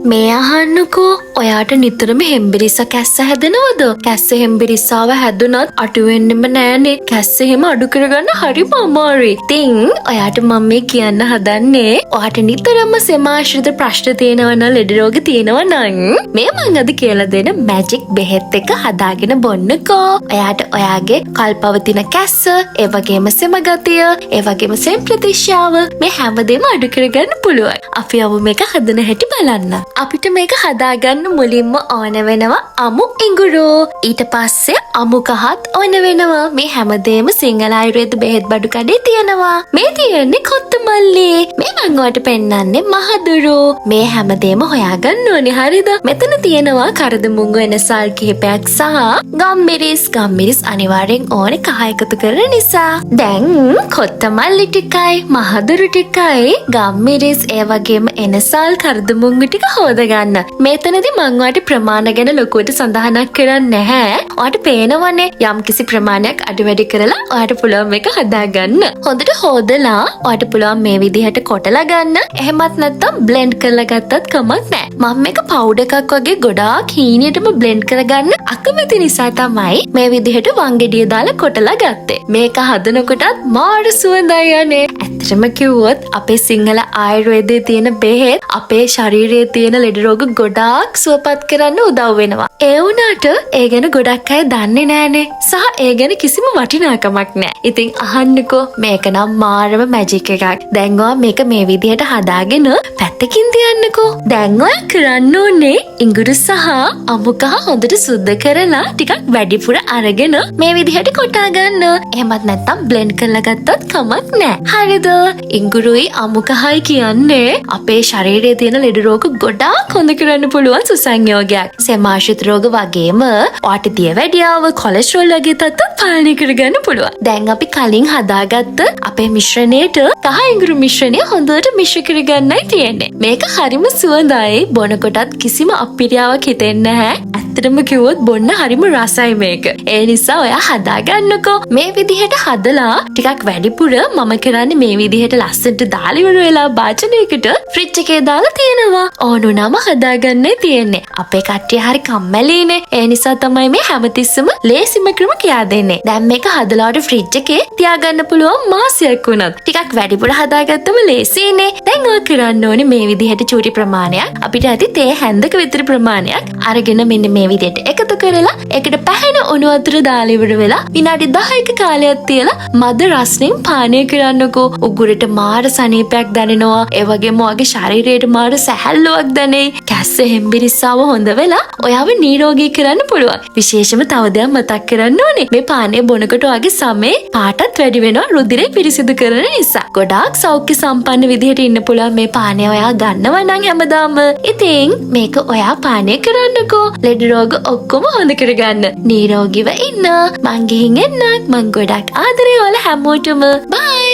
මේ අහන්නකෝ ඔයාට නිතරම හෙම්බිරිස්සා කැස්ස හැදෙනවද? කැස්ස හෙම්බිරිස්සාව හැදුනත් අඩු වෙන්නෙම නෑනේ. කැස්ස එහෙම අඩු කරගන්න හරිම අමාරුයි. ඉතින් ඔයාට මම මේ කියන්න හදන්නේ ඔයාට නිතරම සෙමාශ්‍රිත ප්‍රශ්න තියෙනවා නම් ලෙඩ රෝග තියෙනවා නම් මේ මම අද කියලා දෙන මැජික් බෙහෙත් එක හදාගෙන බොන්නකෝ. ඔයාට ඔයාගේ කල්පවතින කැස්ස, ඒ වගේම සෙම ගතිය, ඒ වගේම සෙම් ප්‍රතිශාව මේ හැමදේම අඩු කරගන්න පුළුවන්. අපි අව මේක හදන හැටි බලන්න. අපිට මේක හදාගන්න මුලින්ම ඕන වෙනවා අමු ඉඟුරු. ඊට පස්සේ අමු කහත් ඕන වෙනවා. මේ හැමදේම සිංහල ආයුර්වේද බෙහෙත් බඩු කඩේ තියෙනවා. මේ තියෙන්නේ කොත්තමල්ලි. මේ මම ඔයාලට පෙන්නන්නේ මහදුරු. මේ හැමදේම හොයාගන්න ඕනේ. හරිද? මෙතන තියෙනවා කරදමුංගු එනසල් කිහිපයක් සහ ගම්මිරිස්. ගම්මිරිස් අනිවාර්යෙන් ඕනේ කහ එකතු කරන නිසා. දැන් කොත්තමල්ලි ටිකයි මහදුරු ටිකයි ගම්මිරිස් ඒ වගේම එනසල් කරදමුංගු ටික හොදගන්න. මෙතනදී මම ඔයාලට ප්‍රමාණ ගැන ලොකුවට සඳහනක් කරන්නේ නැහැ. ඔයාලට පේනවනේ යම් කිසි ප්‍රමාණයක් අඩු වැඩි කරලා ඔයාලට පුළුවන් මේක හදාගන්න. හොඳට හොදලා ඔයාලට පුළුවන් මේ විදිහට කොටලා ගන්න. එහෙමත් නැත්නම් බ්ලෙන්ඩ් කරලා ගත්තත් කමක් නැහැ. මම මේක පවුඩර් එකක් වගේ ගොඩාක් හීනියටම බ්ලෙන්ඩ් කරගන්න අකමැති නිසා තමයි මේ විදිහට වංගෙඩිය දාලා කොටලා ගත්තේ. මේක හදනකොටත් මාර සුවඳයි යන්නේ. ඇත්තටම කිව්වොත් අපේ සිංහල ආයුර්වේදයේ තියෙන බෙහෙත් අපේ ශරීරයේ තියෙන ලෙඩ රෝග ගොඩාක් සුවපත් කරන්න උදව් වෙනවා. ඒ වුණාට ඒ ගැන ගොඩක් අය දන්නේ නැහනේ. සහ ඒ ගැන කිසිම වටිනාකමක් නැහැ. ඉතින් අහන්නකෝ මේක නම් මාරම මැජික් එකක්. දැන් ඔයා මේක මේ විදිහට හදාගෙන පැත්තකින් තියන්නකෝ. දැන් ඔයා කරන්න ඕනේ ඉඟුරු සහ අමු කහ හොඳට සුද්ධ කරලා ටිකක් වැඩිපුර අරගෙන මේ විදිහට කොටා ගන්න. එහෙමත් නැත්නම් බ්ලෙන්ඩ් කරලා ගත්තත් කමක් නැහැ. හරිද? ඉඟුරුයි අමු කහයි කියන්නේ අපේ ශරීරයේ තියෙන ලෙඩ රෝග ගොඩාක් හොඳ කරන්න පුළුවන් සුසංයෝගයක්. සෙමාශ්‍රිත රෝග වගේම ඔයාට දියවැඩියාව, කොලෙස්ටරෝල් වගේ තත්ත්ව පාලනය කරගන්න පුළුවන්. දැන් අපි කලින් හදාගත්ත අපේ මිශ්‍රණයට කහ ඉඟුරු මිශ්‍රණය හොඳට මිශ්‍ර කරගන්නයි තියෙන්නේ. මේක හරිම සුවඳයි. බොනකොටත් කිසිම අපිරියාවක් හිතෙන්නේ නැහැ. ඇත්තටම කිව්වොත් බොන්න හරිම රසයි මේක. ඒ නිසා ඔයා හදාගන්නකෝ. මේ විදිහට හදලා ටිකක් වැඩිපුර මම කරන්නේ මේ විදිහට ලස්සනට දාලා ඉවර වෙලා වාචනයකට ෆ්‍රිජ් එකේ දාලා තියෙනවා. ඕනුනම හදාගන්නයි තියෙන්නේ. අපේ කට්ටිය හරි කම්මැලිනේ. ඒ නිසා තමයි මේ හැමතිස්සම ලේසිම ක්‍රම කියා දෙන්නේ. දැන් මේක හදලාට ෆ්‍රිජ් එකේ තියාගන්න පුළුවන් මාසයක් වුණත්. ටිකක් වැඩිපුර හදාගත්තම ලේසියිනේ. දැන් ඔය කරන්න ඕනේ මේ විදිහට චූටි ප්‍රමාණයක්. අපිට ඇති තේ හැන්දක විතර ප්‍රමාණයක් අරගෙන මෙන්න මේ විදිහට එකතු කරලා ඒකට පැහැෙන උණු වතුර දාලා ඉවර වෙලා විනාඩි 10ක කාලයක් තියලා මද රසයෙන් පානය කරන්නකෝ. උගුරට මාර සනීපයක් දැනෙනවා. ඒ වගේම ඔයාගේ ශරීරයට මාර සැහැල්ලුවක් දැනෙයි. කැස්ස හෙම්බිරිස්සාව හොඳ වෙලා ඔයාව නිරෝගී කරන්න පුළුවන්. විශේෂම තව දෙයක් මතක් කරන්න ඕනේ. මේ පානය බොනකොට ඔයාගේ සමේ පාටත් වැඩි වෙනවා රුධිරය පිරිසිදු කරන නිසා. ගොඩාක් සෞඛ්‍ය සම්පන්න විදිහට ඉන්න පුළුවන් මේ පානය ඔයා ගන්නවා නම් හැමදාම. ඉතින් මේක ඔයා පානය කරන්නකෝ. ලෙඩ රෝග ඔක්කොම හොඳ කරගන්න. නිරෝගීව ඉන්න. මං ගිහින් එන්නම්. මං ගොඩක් ආදරේ ඔයාලා හැමෝටම. බයි.